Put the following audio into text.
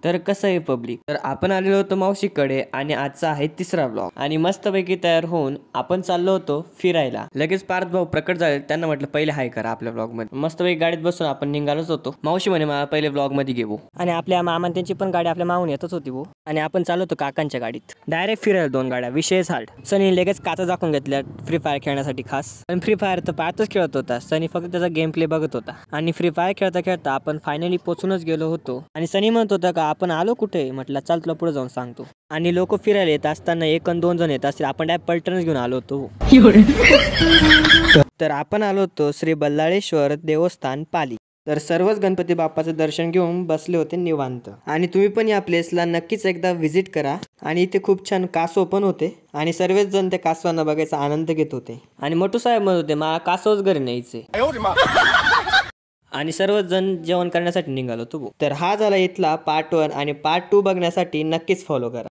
तर कसं आहे पब्लिक, तर आपण आलेलो होतो मावशीकडे आणि आजचा आहे तिसरा ब्लॉग आणि मस्तपैकी तयार होऊन आपण चाललो होतो फिरायला. लगेच पार्थ भाऊ प्रकट झाले, त्यांना म्हटलं पहिले हाय करा आपल्या ब्लॉग मध्ये. मस्तपैकी गाडीत बसून आपण निघालोच होतो. मावशी म्हणे मला पहिले ब्लॉग मध्ये घेऊ आणि आपल्या मामा त्यांची पण गाडी आपल्या मावून येतच होती भाऊ. आणि आपण चाललो होतो काकांच्या गाडीत डायरेक्ट फिरायला. 2 गाड्या विषयच हार्ड. सनी लगेच काचा दाखवून घेतल्या फ्री फायर खेळण्यासाठी खास. पण फ्री फायर तर पाहतच खेळत होता, सनी फक्त त्याचा गेम प्ले बघत होता. आणि फ्री फायर खेळता खेळता आपण फायनली पोहोचूनच गेलो होतो. आणि सनी म्हणत होता का आपण आलो कुठे. म्हटलं चल तुला पुढे जाऊन सांगतो. आणि लोक फिरायला येत असताना 1 आणि 2 जण येत असतील, आपण डायरेक्ट पलटणच घेऊन आलो होतो. तर आपण आलो होतो श्री बल्लाळेश्वर देवस्थान पाली. तर सर्वच गणपती बाप्पाचं दर्शन घेऊन बसले होते निवांत. आणि तुम्ही पण या प्लेसला नक्कीच एकदा व्हिजिट करा. आणि इथे खूप छान कासव पण होते आणि सर्वच जण त्या कासवांना बघायचा आनंद घेत होते. आणि मोठू साहेब म्हणत होते मला कासवच घरी न्यायचे. आणि सर्वच जण जेवण करण्यासाठी निघालो होतो. तर हा झाला इथला पार्ट 1 आणि पार्ट 2 बघण्यासाठी नक्कीच फॉलो करा.